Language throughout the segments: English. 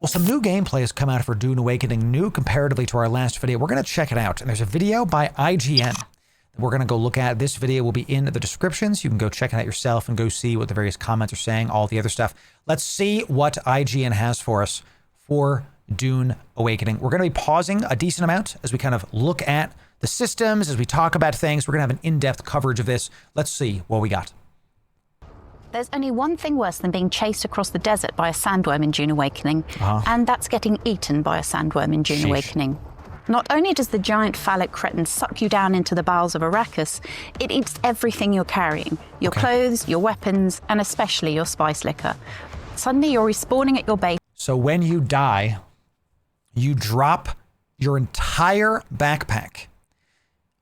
Well, some new gameplay has come out for Dune Awakening, new comparatively to our last video. We're going to check it out. And there's a video by IGN that we're going to go look at. This video will be in the descriptions. You can go check it out yourself and go see what the various comments are saying, all the other stuff. Let's see what IGN has for us for Dune Awakening. We're going to be pausing a decent amount as we kind of look at the systems, as we talk about things. We're going to have an in-depth coverage of this. Let's see what we got. There's only one thing worse than being chased across the desert by a sandworm in Dune Awakening, and that's getting eaten by a sandworm in Dune Awakening. Not only does the giant phallic cretin suck you down into the bowels of Arrakis, it eats everything you're carrying, your clothes, your weapons, and especially your spice liquor. Suddenly you're respawning at your base. So when you die, you drop your entire backpack.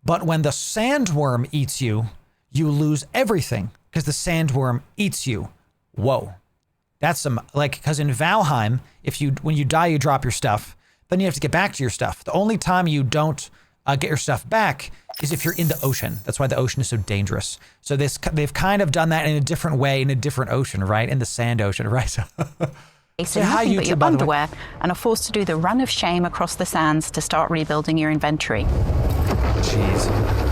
But when the sandworm eats you, you lose everything because the sandworm eats you. Whoa. That's some, like, because in Valheim, when you die, you drop your stuff. Then you have to get back to your stuff. The only time you don't get your stuff back is if you're in the ocean. That's why the ocean is so dangerous. So they've kind of done that in a different way, in a different ocean, right? In the sand ocean, right? So nothing but your underwear, and are forced to do the run of shame across the sands to start rebuilding your inventory. Jeez.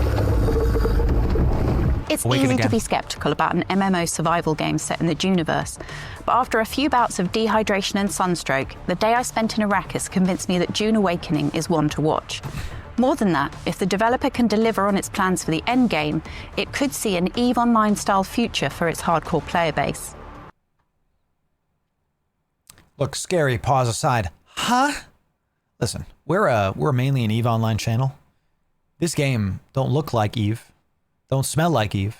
It's easy to be skeptical about an MMO survival game set in the Duneverse, but after a few bouts of dehydration and sunstroke, the day I spent in Arrakis convinced me that Dune Awakening is one to watch. More than that, if the developer can deliver on its plans for the Endgame, it could see an EVE Online-style future for its hardcore player base. Look, scary, pause aside. Huh? Listen, we're mainly an EVE Online channel. This game don't look like EVE. Don't smell like EVE.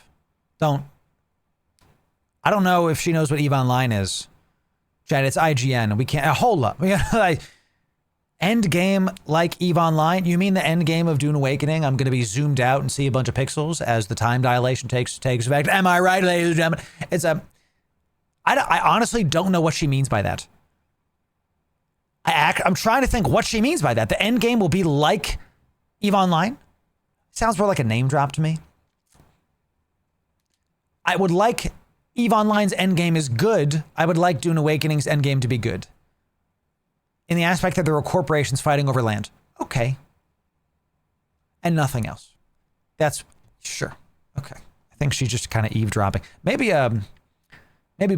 I don't know if she knows what EVE Online is. Chad, it's IGN, and we can't, hold up. We got, like, Endgame like EVE Online? You mean the Endgame of Dune Awakening? I'm going to be zoomed out and see a bunch of pixels as the time dilation takes effect. Am I right, ladies and gentlemen? I honestly don't know what she means by that. I'm trying to think what she means by that. The Endgame will be like EVE Online? Sounds more like a name drop to me. I would like EVE Online's endgame is good. I would like Dune Awakening's endgame to be good. In the aspect that there are corporations fighting over land. Okay. And nothing else. That's, sure. Okay. I think she's just kind of eavesdropping. Maybe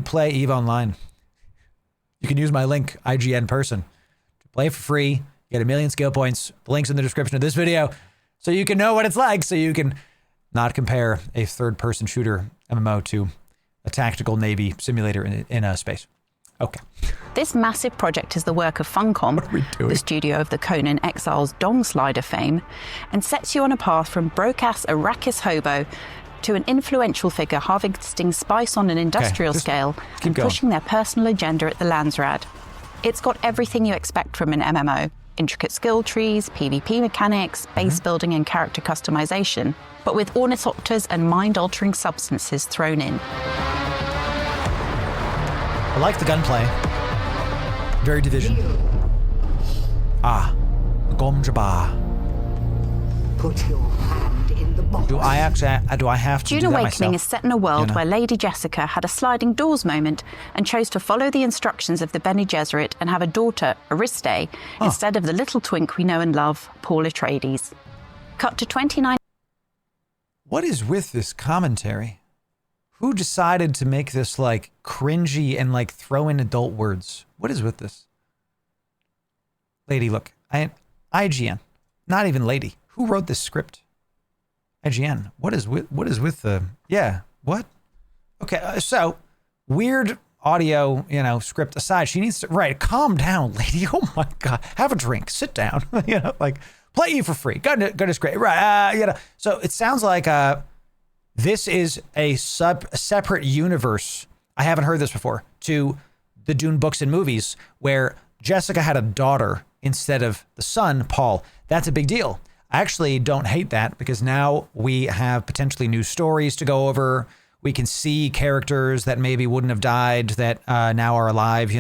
play EVE Online. You can use my link, IGN person. To play for free, you get 1 million skill points. The link's in the description of this video. So you can know what it's like, so you can not compare a third-person shooter MMO to a tactical Navy simulator in space. Okay. This massive project is the work of Funcom, the studio of the Conan Exiles Dong Slider fame, and sets you on a path from broke-ass Arrakis hobo to an influential figure harvesting spice on an industrial scale and pushing their personal agenda at the Landsrad. It's got everything you expect from an MMO. Intricate skill trees, PvP mechanics, base building and character customization, but with ornithopters and mind-altering substances thrown in. I like the gunplay. Very Division. Gomjaba. Put your hand in the box. Do I have to Dune do that Awakening myself? is set in a world where Lady Jessica had a sliding doors moment and chose to follow the instructions of the Bene Gesserit and have a daughter, Ariste, instead of the little twink we know and love, Paul Atreides. Cut to 29. What is with this commentary? Who decided to make this like cringy and like throw in adult words? What is with this? Lady, look, IGN, not even Lady. Who wrote this script? IGN. What is with the, yeah, what? Okay, so weird audio, script aside, she needs to, right, calm down, lady. Oh my God, have a drink, sit down, like play you for free. Goodness great, right? So it sounds like this is a separate universe. I haven't heard this before, to the Dune books and movies where Jessica had a daughter instead of the son, Paul. That's a big deal. I actually don't hate that because now we have potentially new stories to go over. We can see characters that maybe wouldn't have died that now are alive,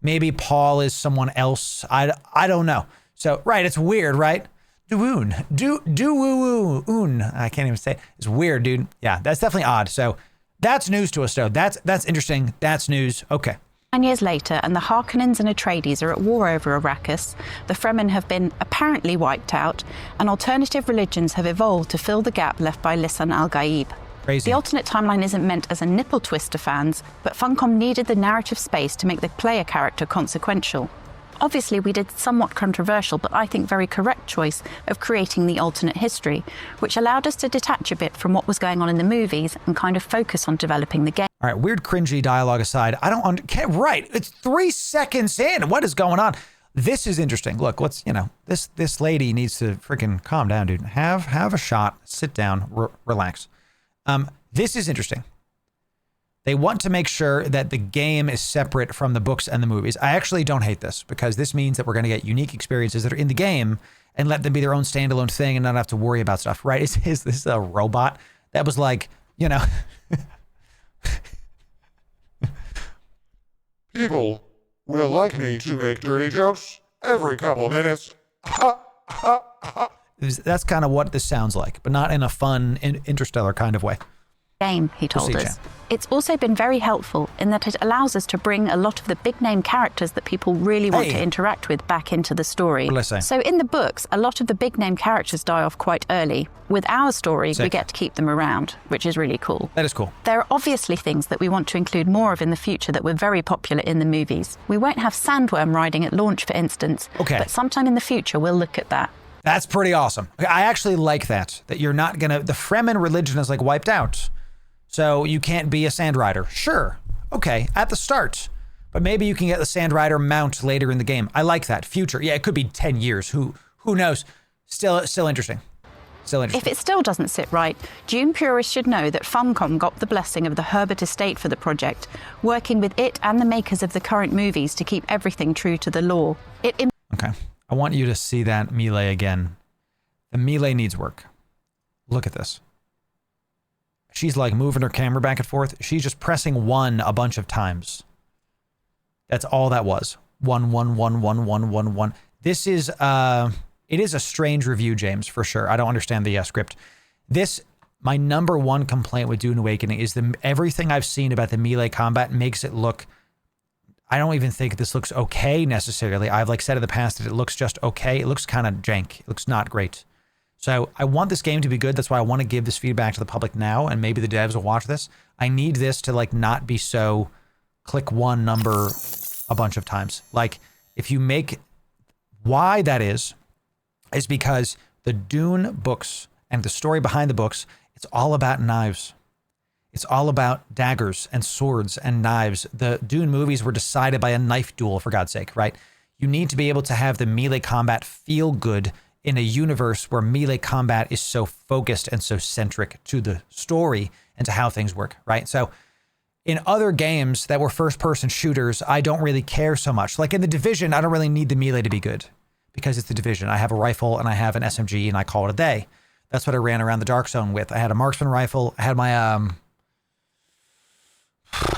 Maybe Paul is someone else. I don't know. So, right, it's weird, right? Dune. Do-woo-woo-oon. I can't even say it. It's weird, dude. Yeah, that's definitely odd. So that's news to us, though. That's interesting. That's news. Okay. Years later, and the Harkonnens and Atreides are at war over Arrakis, the Fremen have been apparently wiped out, and alternative religions have evolved to fill the gap left by Lisan al-Gaib. Crazy. The alternate timeline isn't meant as a nipple twist to fans, but Funcom needed the narrative space to make the player character consequential. Obviously, we did somewhat controversial, but I think very correct choice of creating the alternate history, which allowed us to detach a bit from what was going on in the movies and kind of focus on developing the game. All right, weird cringy dialogue aside, I don't right, it's 3 seconds in. What is going on? This is interesting. Look, this lady needs to freaking calm down, dude. Have a shot, sit down, relax. This is interesting. They want to make sure that the game is separate from the books and the movies. I actually don't hate this because this means that we're going to get unique experiences that are in the game and let them be their own standalone thing and not have to worry about stuff, right? Is this a robot that was like, People will like me to make dirty jokes every couple minutes. That's kind of what this sounds like, but not in a fun, interstellar kind of way. Game, he told us. It's also been very helpful in that it allows us to bring a lot of the big name characters that people really want to interact with back into the story. So in the books, a lot of the big name characters die off quite early. With our story, we get to keep them around, which is really cool. That is cool. There are obviously things that we want to include more of in the future that were very popular in the movies. We won't have Sandworm riding at launch, for instance, but sometime in the future we'll look at that. That's pretty awesome. I actually like that you're not gonna, the Fremen religion is like wiped out. So you can't be a Sand Rider. Sure. Okay. At the start. But maybe you can get the Sand Rider mount later in the game. I like that. Future. Yeah, it could be 10 years. Who knows? Still interesting. If it still doesn't sit right, Dune purists should know that Funcom got the blessing of the Herbert estate for the project, working with it and the makers of the current movies to keep everything true to the lore. Okay. I want you to see that melee again. The melee needs work. Look at this. She's like moving her camera back and forth. She's just pressing 1 a bunch of times. That's all that was. 1, 1, 1, 1, 1, 1, 1. This is, it is a strange review, James, for sure. I don't understand the script. My number one complaint with Dune Awakening is everything I've seen about the melee combat makes it look, I don't even think this looks okay necessarily. I've like said in the past that it looks just okay. It looks kind of jank. It looks not great. So I want this game to be good. That's why I want to give this feedback to the public now, and maybe the devs will watch this. I need this to like not be so click 1 number a bunch of times. Like if you make, why that is because the Dune books and the story behind the books, it's all about knives. It's all about daggers and swords and knives. The Dune movies were decided by a knife duel, for God's sake, right? You need to be able to have the melee combat feel good in a universe where melee combat is so focused and so centric to the story and to how things work, right? So in other games that were first-person shooters, I don't really care so much. Like in The Division, I don't really need the melee to be good because it's The Division. I have a rifle and I have an SMG and I call it a day. That's what I ran around the Dark Zone with. I had a marksman rifle. I had my, I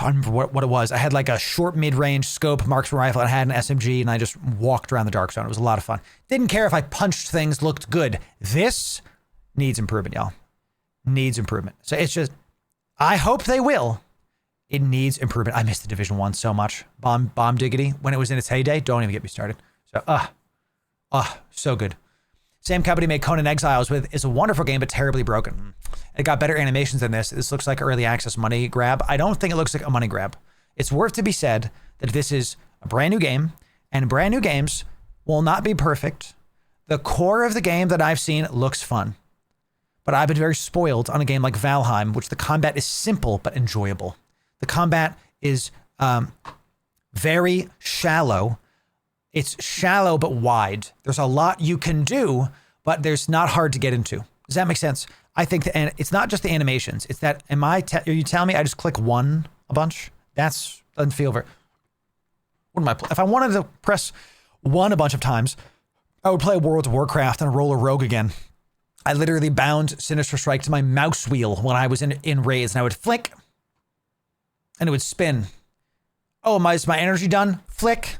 don't remember what it was. I had like a short mid-range scope marksman rifle and I had an SMG and I just walked around the Dark Zone. It was a lot of fun. Didn't care if I punched things, looked good. This needs improvement, y'all. Needs improvement. So it's just, I hope they will. It needs improvement. I missed the Division 1 so much. Bomb Diggity, when it was in its heyday, don't even get me started. So, so good. Same company made Conan Exiles with, it's a wonderful game, but terribly broken. It got better animations than this. This looks like early access money grab. I don't think it looks like a money grab. It's worth to be said that this is a brand new game, and brand new games will not be perfect. The core of the game that I've seen looks fun, but I've been very spoiled on a game like Valheim, which the combat is simple but enjoyable. The combat is very shallow. It's shallow but wide. There's a lot you can do, but there's not hard to get into. Does that make sense? I think and it's not just the animations. It's that, are you telling me I just click 1 a bunch? That's doesn't feel very, if I wanted to press 1 a bunch of times, I would play World of Warcraft and roll a rogue again. I literally bound Sinister Strike to my mouse wheel when I was in raids, and I would flick and it would spin. Oh, is my energy done? Flick.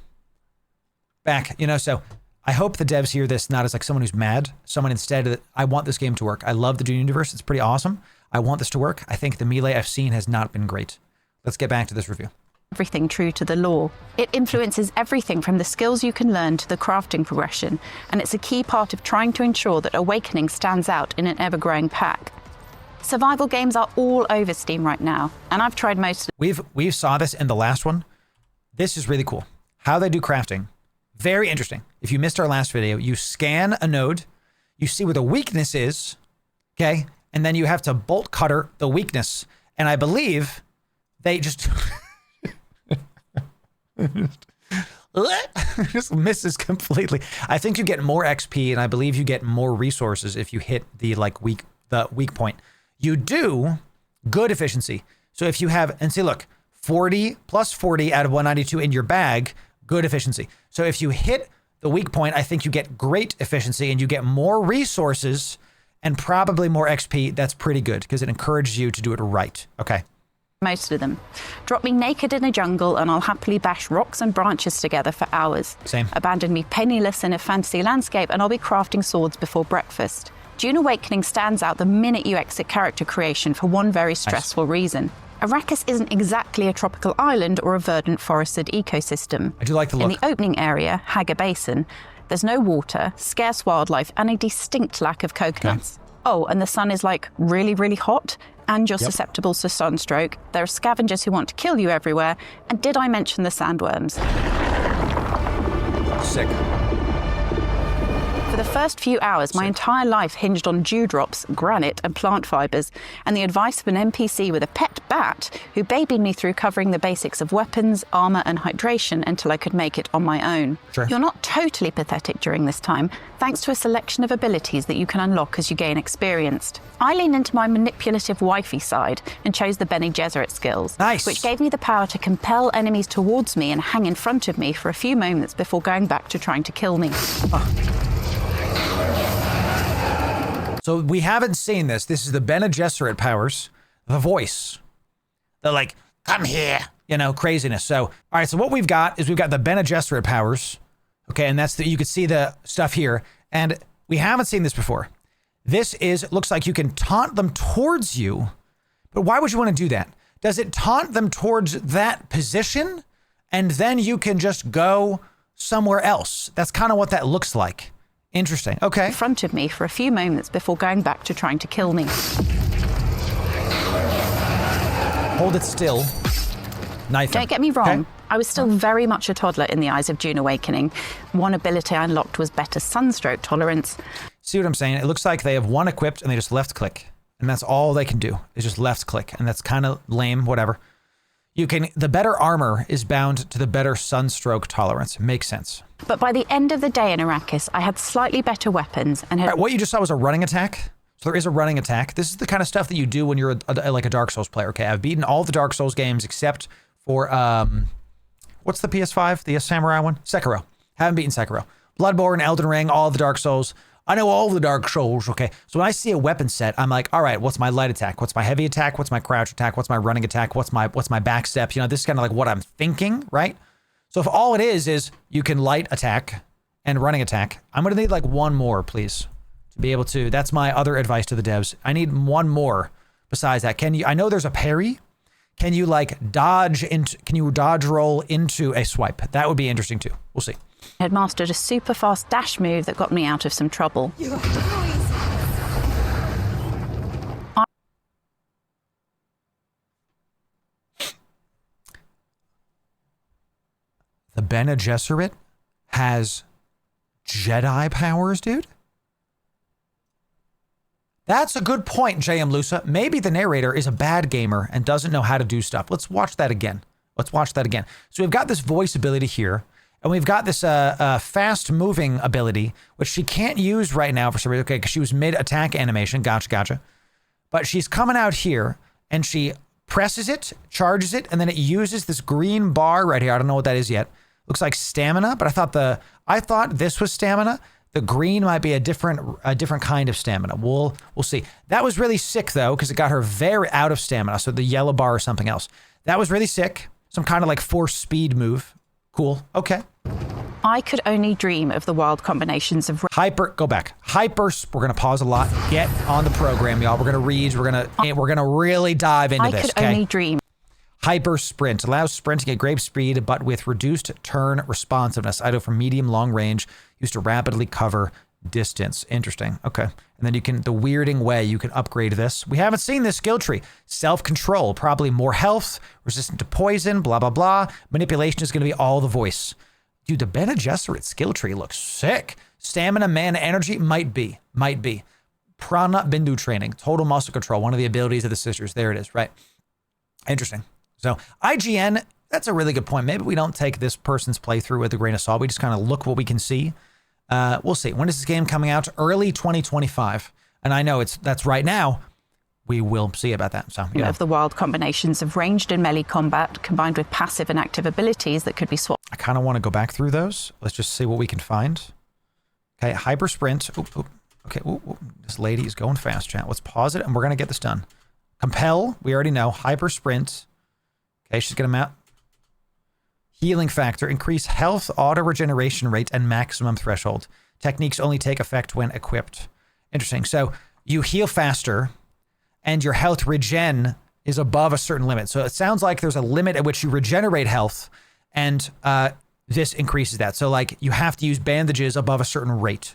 Back, so I hope the devs hear this not as like someone who's mad, someone instead that I want this game to work. I love the Dune universe. It's pretty awesome. I want this to work. I think the melee I've seen has not been great. Let's get back to this review. everything true to the lore. It influences everything from the skills you can learn to the crafting progression, and it's a key part of trying to ensure that Awakening stands out in an ever-growing pack. Survival games are all over Steam right now, and I've tried most of We've saw this in the last one. This is really cool. How they do crafting. Very interesting. If you missed our last video, you scan a node, you see where the weakness is, okay? And then you have to bolt cutter the weakness. And I believe they just just misses completely. I think you get more XP, and I believe you get more resources if you hit the weak point. You do good efficiency. So if you have, and see, look, 40 plus 40 out of 192 in your bag, good efficiency. So if you hit the weak point, I think you get great efficiency and you get more resources and probably more XP. That's pretty good because it encourages you to do it right. Okay. most of them. Drop me naked in a jungle and I'll happily bash rocks and branches together for hours. Same. Abandon me penniless in a fantasy landscape and I'll be crafting swords before breakfast. Dune Awakening stands out the minute you exit character creation for one very stressful reason. Arrakis isn't exactly a tropical island or a verdant forested ecosystem. I do like the look. In the opening area, Haga Basin, there's no water, scarce wildlife, and a distinct lack of coconuts. Okay. Oh, and the sun is like really, really hot, and you're susceptible to sunstroke. There are scavengers who want to kill you everywhere, and did I mention the sandworms? Sick. For the first few hours, my entire life hinged on dewdrops, granite, and plant fibers, and the advice of an NPC with a pet bat who babied me through covering the basics of weapons, armor, and hydration until I could make it on my own. Sure. You're not totally pathetic during this time, thanks to a selection of abilities that you can unlock as you gain experience. I leaned into my manipulative wifey side and chose the Bene Gesserit skills, which gave me the power to compel enemies towards me and hang in front of me for a few moments before going back to trying to kill me. So we haven't seen this. This is the Bene Gesserit powers, the voice. They're like, come here, you know, craziness. So, all right, so what we've got is we've got the Bene Gesserit powers. Okay, and that's the, you can see the stuff here. And we haven't seen this before. This is, it looks like you can taunt them towards you. But why would you want to do that? Does it taunt them towards that position? And then you can just go somewhere else. That's kind of what that looks like. Interesting. Okay. In front of me for a few moments before going back to trying to kill me. Hold it still. Knife him. Don't get me wrong. Okay. I was still very much a toddler in the eyes of Dune Awakening. One ability I unlocked was better sunstroke tolerance. See what I'm saying? It looks like they have one equipped and they just left click. And that's all they can do is just left click. And that's kind of lame, whatever. You can, the better armor is bound to the better sunstroke tolerance. Makes sense. But by the end of the day in Arrakis, I had slightly better weapons and had... All right, what you just saw was a running attack. So there is a running attack. This is the kind of stuff that you do when you're like a Dark Souls player. Okay, I've beaten all the Dark Souls games except for, what's the PS5? The Samurai one? Sekiro. Haven't beaten Sekiro. Bloodborne, Elden Ring, all the Dark Souls. I know all the Dark Souls, okay? So when I see a weapon set, I'm like, all right, what's my light attack? What's my heavy attack? What's my crouch attack? What's my running attack? What's my back step? You know, this is kind of like what I'm thinking, right? So if all it is you can light attack and running attack, I'm going to need like one more, please, to be able to, that's my other advice to the devs. I need one more besides that. Can you, I know there's a parry. Can you like dodge into, can you dodge roll into a swipe? That would be interesting too. We'll see. Had mastered a super fast dash move that got me out of some trouble. The Bene Gesserit has Jedi powers, dude? That's a good point, JM Lusa. Maybe the narrator is a bad gamer and doesn't know how to do stuff. Let's watch that again. Let's watch that again. So we've got this voice ability here. And we've got this fast moving ability, which she can't use right now for some reason. Okay, because she was mid-attack animation. Gotcha. But she's coming out here, and she presses it, charges it, and then it uses this green bar right here. I don't know what that is yet. Looks like stamina, but I thought this was stamina. The green might be a different kind of stamina. We'll see. That was really sick, though, because it got her very out of stamina. So the yellow bar or something else. That was really sick. Some kind of like force speed move. Cool. Okay. I could only dream of the wild combinations of... Go back. We're going to pause a lot. Get on the program, y'all. We're going to read. We're going to really dive into this, okay? I could only dream. Hyper sprint allows sprinting at great speed, but with reduced turn responsiveness. Ideal for medium, long range, used to rapidly cover distance. Interesting. Okay. And then you can, the weirding way, you can upgrade this. We haven't seen this skill tree. Self-control, probably more health, resistant to poison, blah, blah, blah. Manipulation is going to be all the voice. Dude, the Bene Gesserit skill tree looks sick. Stamina, mana, energy, might be. Prana Bindu training, total muscle control, one of the abilities of the sisters. There it is, right? Interesting. So IGN, that's a really good point. Maybe we don't take this person's playthrough with a grain of salt. We just kind of look what we can see. We'll see. When is this game coming out? Early 2025. And I know that's right now. We will see about that. So, yeah. Of the wild combinations of ranged and melee combat combined with passive and active abilities that could be swapped. I kind of want to go back through those. Let's just see what we can find. Okay, hyper sprint. Okay, this lady is going fast, chat. Let's pause it, and we're going to get this done. Compel, we already know. Hyper sprint. Okay, she's going to map. Healing factor, increase health, auto regeneration rate, and maximum threshold. Techniques only take effect when equipped. Interesting. So you heal faster, and your health regen is above a certain limit. So it sounds like there's a limit at which you regenerate health, and this increases that. So like you have to use bandages above a certain rate.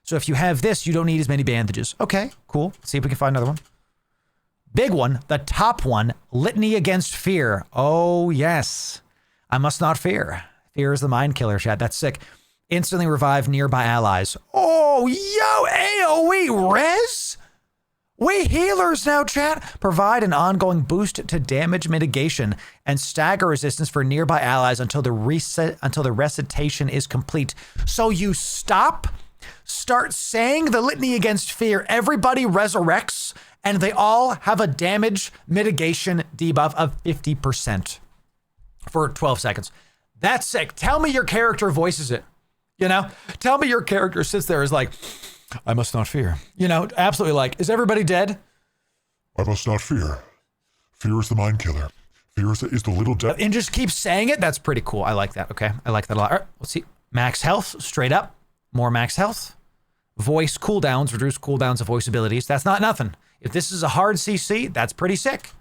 So if you have this, you don't need as many bandages. Okay, cool. Let's see if we can find another one. Big one, the top one, Litany Against Fear. Oh, yes. I must not fear. Fear is the mind killer, chat. That's sick. Instantly revive nearby allies. Oh, yo, AoE res? We healers now, chat. Provide an ongoing boost to damage mitigation and stagger resistance for nearby allies until the recitation is complete. So you start saying the Litany Against Fear. Everybody resurrects, and they all have a damage mitigation debuff of 50% for 12 seconds. That's sick. Tell me your character voices it. You know, tell me your character sits there is like, I must not fear. You know, absolutely like, is everybody dead? I must not fear. Fear is the mind killer. Fear is the little devil. And just keep saying it. That's pretty cool. I like that. Okay. I like that a lot. All right, let's see. Max health, straight up. More max health. Voice cooldowns, reduce cooldowns of voice abilities. That's not nothing. If this is a hard CC, that's pretty sick.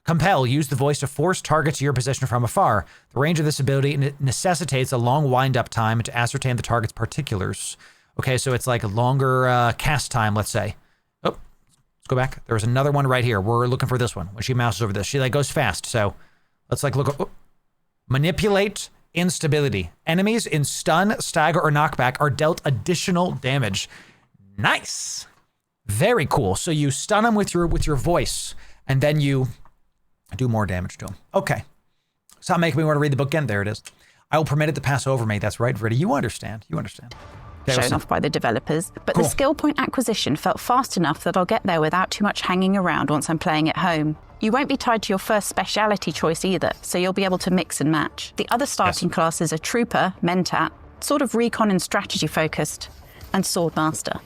Compel, use the voice to force targets to your position from afar. The range of this ability necessitates a long wind-up time to ascertain the target's particulars. Okay, so it's like a longer cast time, let's say. Oh, let's go back. There's another one right here. We're looking for this one. When she mouses over this, she like goes fast. So let's like look. Oh. Manipulate instability. Enemies in stun, stagger, or knockback are dealt additional damage. Nice. Very cool. So you stun them with your voice, and then you do more damage to them. Okay. Stop making me want to read the book again. There it is. I will permit it to pass over me. That's right, Vriddy. You understand. Shown off by the developers, but cool. The skill point acquisition felt fast enough that I'll get there without too much hanging around once I'm playing at home. You won't be tied to your first speciality choice either, so you'll be able to mix and match. The other starting classes are Trooper, Mentat, sort of recon and strategy focused, and Swordmaster.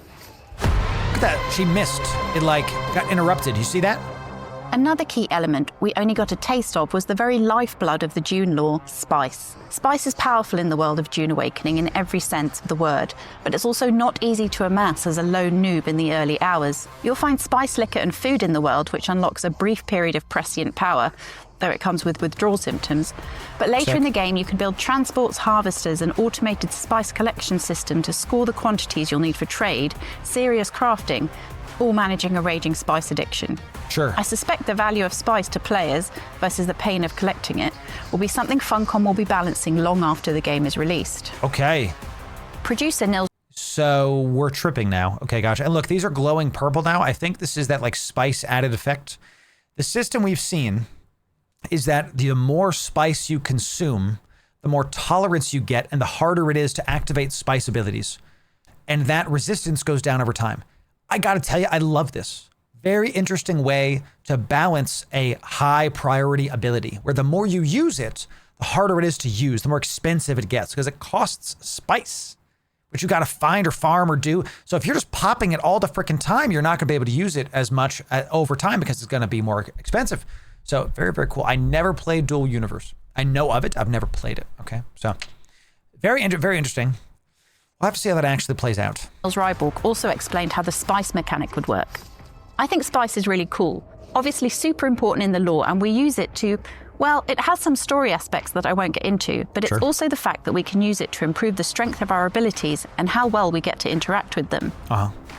Look at that. She missed. It like got interrupted. You see that? Another key element we only got a taste of was the very lifeblood of the Dune lore, spice. Spice is powerful in the world of Dune Awakening in every sense of the word, but it's also not easy to amass as a lone noob in the early hours. You'll find spice liquor and food in the world, which unlocks a brief period of prescient power, though it comes with withdrawal symptoms. But later in the game, you can build transports, harvesters, and automated spice collection system to score the quantities you'll need for trade, serious crafting, all managing a raging spice addiction. Sure. I suspect the value of spice to players versus the pain of collecting it will be something Funcom will be balancing long after the game is released. Okay. Producer Nils. So we're tripping now. Okay, gotcha. And look, these are glowing purple now. I think this is that like spice added effect. The system we've seen is that the more spice you consume, the more tolerance you get and the harder it is to activate spice abilities. And that resistance goes down over time. I gotta tell you, I love this. Very interesting way to balance a high priority ability, where the more you use it, the harder it is to use, the more expensive it gets, because it costs spice, which you gotta find or farm or do. So if you're just popping it all the freaking time, you're not gonna be able to use it as much over time because it's gonna be more expensive. So very, very cool. I never played Dual Universe. I know of it, I've never played it, okay? So very interesting. We'll have to see how that actually plays out. Ryborg also explained how the spice mechanic would work. I think spice is really cool. Obviously super important in the lore, and we use it to, well, it has some story aspects that I won't get into, but it's also the fact that we can use it to improve the strength of our abilities and how well we get to interact with them.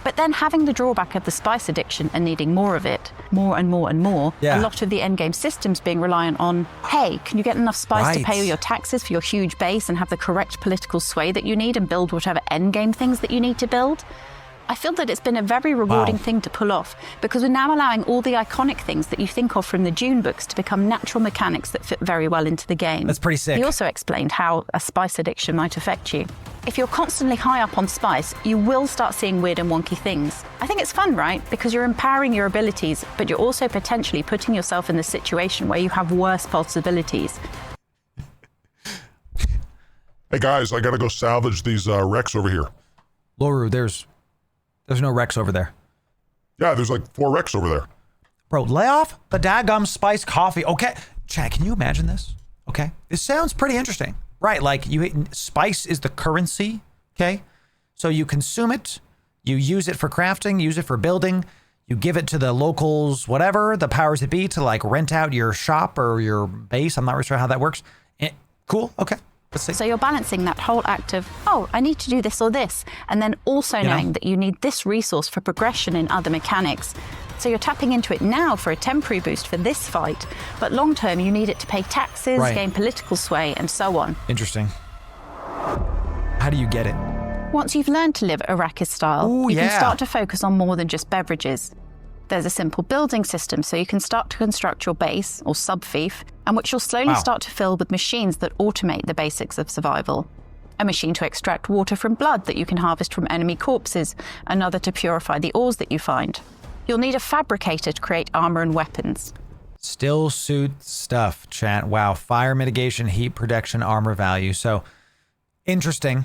But then having the drawback of the spice addiction and needing more of it, more and more and more, a lot of the endgame systems being reliant on, hey, can you get enough spice to pay all your taxes for your huge base and have the correct political sway that you need and build whatever endgame things that you need to build? I feel that it's been a very rewarding thing to pull off, because we're now allowing all the iconic things that you think of from the Dune books to become natural mechanics that fit very well into the game. That's pretty sick. He also explained how a spice addiction might affect you. If you're constantly high up on spice, you will start seeing weird and wonky things. I think it's fun, right? Because you're empowering your abilities, but you're also potentially putting yourself in the situation where you have worse possibilities. Hey guys, I gotta go salvage these wrecks over here. Loru, there's no wrecks over there. Yeah, there's like 4 wrecks over there. Bro, lay off the daggum spice coffee. Okay, Chad, can you imagine this? Okay, this sounds pretty interesting. Right, like spice is the currency, okay? So you consume it, you use it for crafting, use it for building, you give it to the locals, whatever, the powers that be, to like rent out your shop or your base. I'm not really sure how that works. Cool, okay. Let's see. So you're balancing that whole act of, oh, I need to do this or this, and then also knowing that you need this resource for progression in other mechanics. So you're tapping into it now for a temporary boost for this fight, but long term you need it to pay taxes, gain political sway, and so on. Interesting. How do you get it? Once you've learned to live Arrakis style, you can start to focus on more than just beverages. There's a simple building system, so you can start to construct your base, or sub-fief, and which you'll slowly start to fill with machines that automate the basics of survival. A machine to extract water from blood that you can harvest from enemy corpses, another to purify the ores that you find. You'll need a fabricator to create armor and weapons. Still suit stuff, chat. Wow, fire mitigation, heat protection, armor value. So, interesting.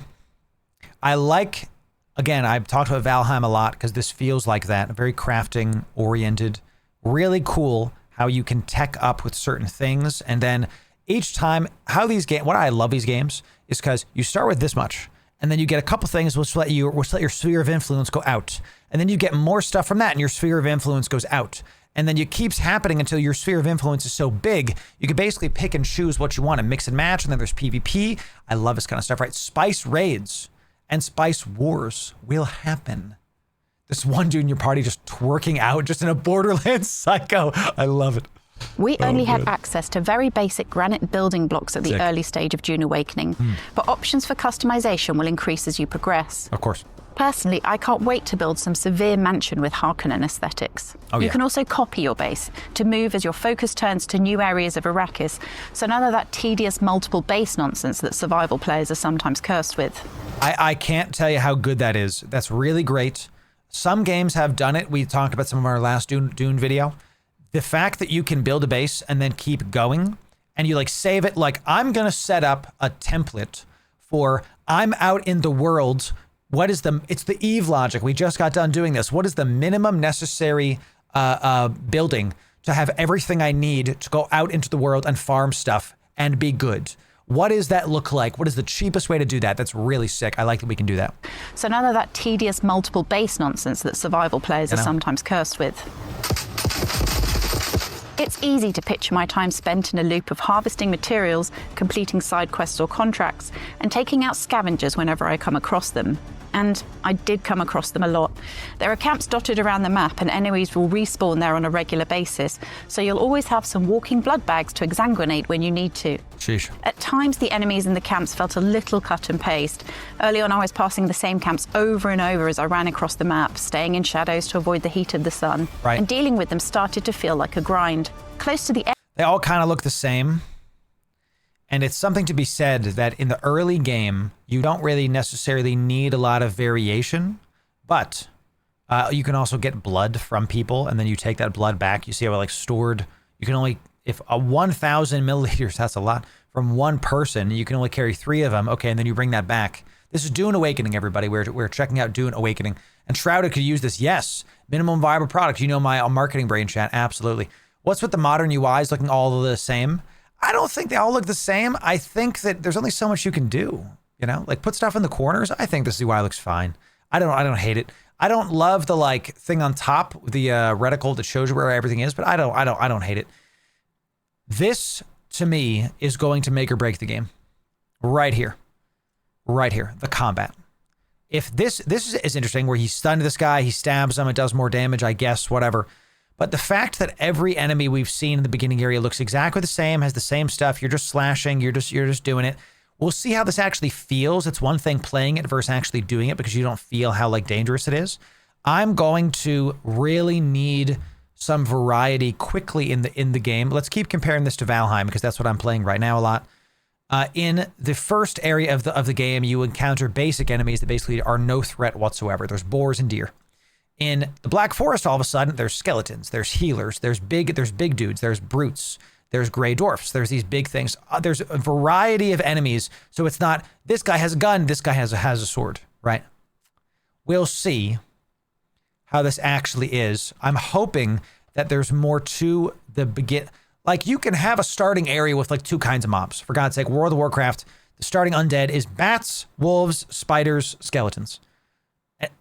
I like... Again, I've talked about Valheim a lot because this feels like that. Very crafting oriented. Really cool how you can tech up with certain things. And then each time, how these games, what I love these games is because you start with this much and then you get a couple things which let your sphere of influence go out. And then you get more stuff from that and your sphere of influence goes out. And then it keeps happening until your sphere of influence is so big, you can basically pick and choose what you want and mix and match. And then there's PvP. I love this kind of stuff, right? Spice raids and spice wars will happen. This one dude in your party just twerking out just in a Borderlands psycho. I love it. We only had access to very basic granite building blocks at the early stage of Dune Awakening, but options for customization will increase as you progress. Of course. Personally, I can't wait to build some severe mansion with Harkonnen aesthetics. You can also copy your base to move as your focus turns to new areas of Arrakis, so none of that tedious multiple base nonsense that survival players are sometimes cursed with. I can't tell you how good that is. That's really great. Some games have done it. We talked about some of our last Dune video. The fact that you can build a base and then keep going, and you like save it, like I'm gonna set up a template for I'm out in the world. It's the Eve logic. We just got done doing this. What is the minimum necessary building to have everything I need to go out into the world and farm stuff and be good? What does that look like? What is the cheapest way to do that? That's really sick. I like that we can do that. So none of that tedious multiple base nonsense that survival players are sometimes cursed with. It's easy to picture my time spent in a loop of harvesting materials, completing side quests or contracts, and taking out scavengers whenever I come across them. And I did come across them a lot. There are camps dotted around the map and enemies will respawn there on a regular basis, so you'll always have some walking blood bags to exsanguinate when you need to. Sheesh. At times the enemies in the camps felt a little cut and paste. Early on I was passing the same camps over and over as I ran across the map, staying in shadows to avoid the heat of the sun. Right. And dealing with them started to feel like a grind. Close to the end, they all kind of look the same. And it's something to be said that in the early game, you don't really necessarily need a lot of variation, but you can also get blood from people, and then you take that blood back. You see how it like stored, you can only, if 1,000 milliliters, that's a lot, from one person, you can only carry 3 of them. Okay, and then you bring that back. This is Dune Awakening, everybody. We're checking out Dune Awakening. And Shrouded could use this. Yes, minimum viable product. You know my marketing brain, chat. Absolutely. What's with the modern UIs looking all the same? I don't think they all look the same. I think that there's only so much you can do, you know, like put stuff in the corners. I think this UI looks fine. I don't hate it. I don't love the like thing on top, the reticle that shows you where everything is, but I don't hate it. This to me is going to make or break the game. Right here. The combat. If this is interesting, where he stunned this guy, he stabs him, it does more damage, I guess, whatever. But the fact that every enemy we've seen in the beginning area looks exactly the same, has the same stuff, you're just slashing, you're just doing it. We'll see how this actually feels. It's one thing playing it versus actually doing it because you don't feel how like dangerous it is. I'm going to really need some variety quickly in the game. Let's keep comparing this to Valheim because that's what I'm playing right now a lot. In the first area of the game, you encounter basic enemies that basically are no threat whatsoever. There's boars and deer. In the Black Forest, all of a sudden, there's skeletons, there's healers, there's big dudes, there's brutes, there's gray dwarfs, there's these big things. There's a variety of enemies, so it's not this guy has a gun, this guy has a sword, right? We'll see how this actually is. I'm hoping that there's more to the begin. Like, you can have a starting area with like 2 kinds of mobs. For God's sake, World of Warcraft, the starting undead is bats, wolves, spiders, skeletons.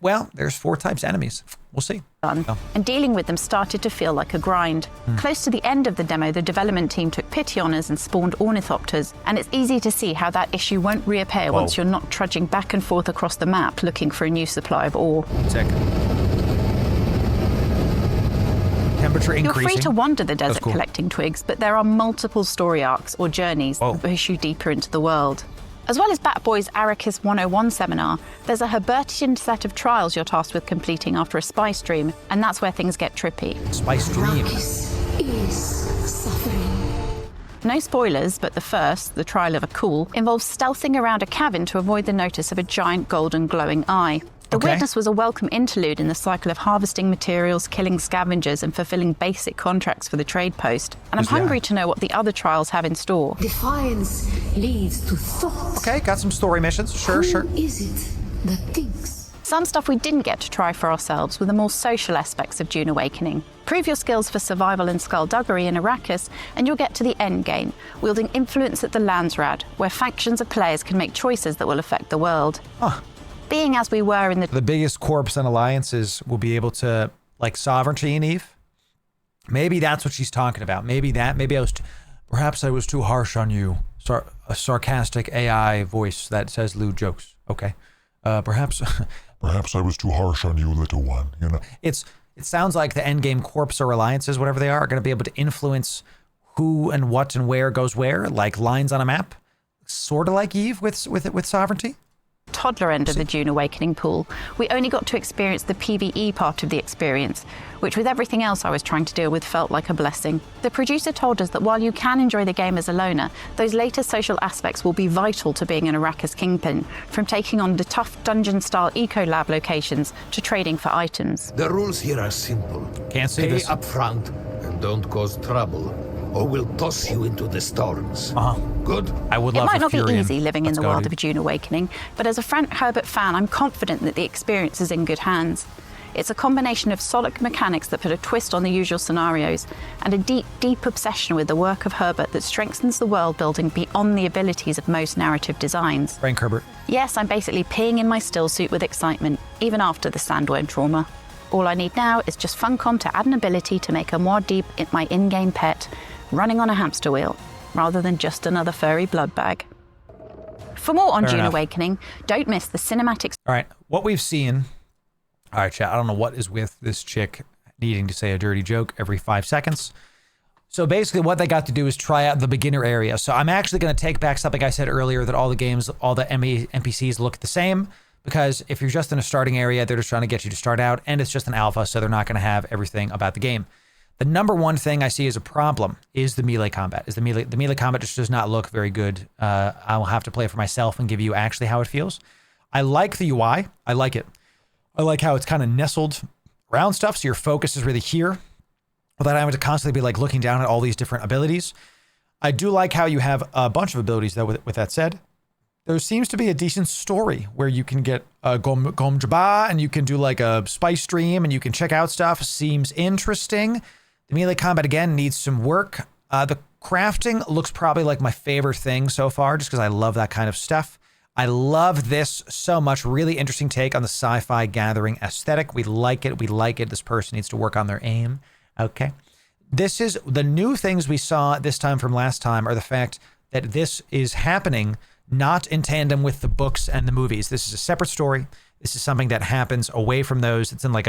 Well, there's 4 types of enemies. We'll see. And dealing with them started to feel like a grind. Close to the end of the demo, the development team took pity on us and spawned ornithopters, and it's easy to see how that issue won't reappear once you're not trudging back and forth across the map looking for a new supply of ore. Temperature increasing. You're free to wander the desert collecting twigs, but there are multiple story arcs or journeys that push you deeper into the world. As well as Batboy's Arrakis 101 seminar, there's a Herbertian set of trials you're tasked with completing after a spy stream, and that's where things get trippy. Spy stream. Arrakis is suffering. No spoilers, but the first, the trial of a Cool, involves stealthing around a cavern to avoid the notice of a giant golden glowing eye. The Witness was a welcome interlude in the cycle of harvesting materials, killing scavengers, and fulfilling basic contracts for the trade post. And I'm hungry to know what the other trials have in store. Defiance leads to thought. Okay, got some story missions. Sure. Who is it that thinks? Some stuff we didn't get to try for ourselves were the more social aspects of Dune Awakening. Prove your skills for survival and skullduggery in Arrakis, and you'll get to the endgame, wielding influence at the Landsrad, where factions of players can make choices that will affect the world. Being as we were in the biggest corps and alliances will be able to, like, sovereignty in Eve. Maybe that's what she's talking about. Maybe perhaps I was too harsh on you. A sarcastic AI voice that says lewd jokes. Okay. Perhaps I was too harsh on you, little one, you know. It sounds like the endgame corps or alliances, whatever they are going to be able to influence who and what and where goes where, like lines on a map. Sort of like Eve with sovereignty. Toddler end of the Dune Awakening pool, we only got to experience the PvE part of the experience, which with everything else I was trying to deal with felt like a blessing. The producer told us that while you can enjoy the game as a loner, those later social aspects will be vital to being an Arrakis kingpin, from taking on the tough dungeon-style eco-lab locations to trading for items. The rules here are simple. Can't say Pay this. up front and don't cause trouble, or we'll toss you into the storms. Good? I would It love might not be Furion. easy living in Let's the go, world dude. of Dune Awakening, but as a Frank Herbert fan, I'm confident that the experience is in good hands. It's a combination of solid mechanics that put a twist on the usual scenarios, and a deep, deep obsession with the work of Herbert that strengthens the world building beyond the abilities of most narrative designs. Frank Herbert. Yes, I'm basically peeing in my still suit with excitement, even after the Sandworm trauma. All I need now is just Funcom to add an ability to make a Muad'Dib my in-game pet, running on a hamster wheel, rather than just another furry blood bag. For more on Fair Dune enough. Awakening, don't miss the cinematics. All right, what we've seen. All right, chat. I don't know what is with this chick needing to say a dirty joke every 5 seconds. So basically what they got to do is try out the beginner area. So I'm actually going to take back something I said earlier, that all the games, all the NPCs look the same, because if you're just in a starting area, they're just trying to get you to start out, and it's just an alpha, so they're not going to have everything about the game. The number one thing I see as a problem is the melee combat. The melee combat just does not look very good. I will have to play it for myself and give you actually how it feels. I like the UI. I like it. I like how it's kind of nestled around stuff, so your focus is really here, without having to constantly be like looking down at all these different abilities. I do like how you have a bunch of abilities, though. With that said, there seems to be a decent story where you can get a Gom Jabba, and you can do like a spice stream, and you can check out stuff. Seems interesting. The melee combat, again, needs some work. The crafting looks probably like my favorite thing so far, just because I love that kind of stuff. I love this so much. Really interesting take on the sci-fi gathering aesthetic. We like it. We like it. This person needs to work on their aim. Okay. This is the new things we saw this time from last time are the fact that this is happening not in tandem with the books and the movies. This is a separate story. This is something that happens away from those. It's in like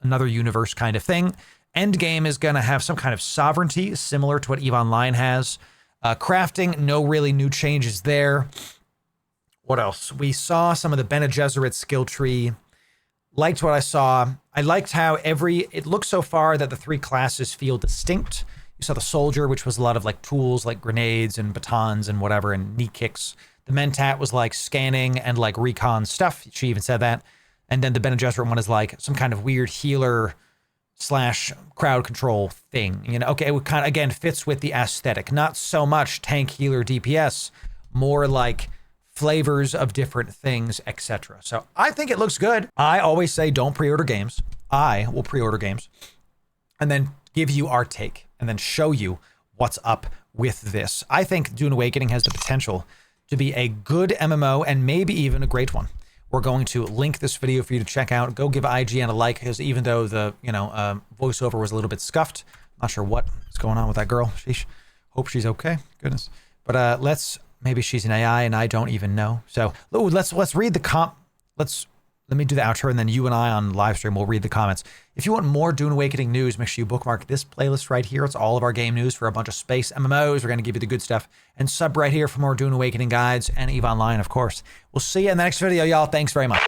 another universe kind of thing. Endgame is going to have some kind of sovereignty similar to what EVE Online has. Crafting, no really new changes there. What else? We saw some of the Bene Gesserit skill tree. Liked what I saw. I liked how it looks so far that the 3 classes feel distinct. You saw the soldier, which was a lot of like tools like grenades and batons and whatever and knee kicks. The Mentat was like scanning and like recon stuff. She even said that. And then the Bene Gesserit one is like some kind of weird healer / crowd control thing. You know, okay, it kind of again fits with the aesthetic. Not so much tank, healer, DPS, more like flavors of different things, etc. So I think it looks good. I always say don't pre-order games. I will pre-order games and then give you our take and then show you what's up with this. I think Dune Awakening has the potential to be a good MMO and maybe even a great one. We're going to link this video for you to check out. Go give IGN a like, because even though the voiceover was a little bit scuffed, not sure what is going on with that girl. Sheesh. Hope she's okay. Goodness. But maybe she's an AI and I don't even know. So let's read the let me do the outro, and then you and I on live stream will read the comments. If you want more Dune Awakening news, make sure you bookmark this playlist right here. It's all of our game news for a bunch of space MMOs. We're going to give you the good stuff. And sub right here for more Dune Awakening guides and EVE Online, of course. We'll see you in the next video, y'all. Thanks very much.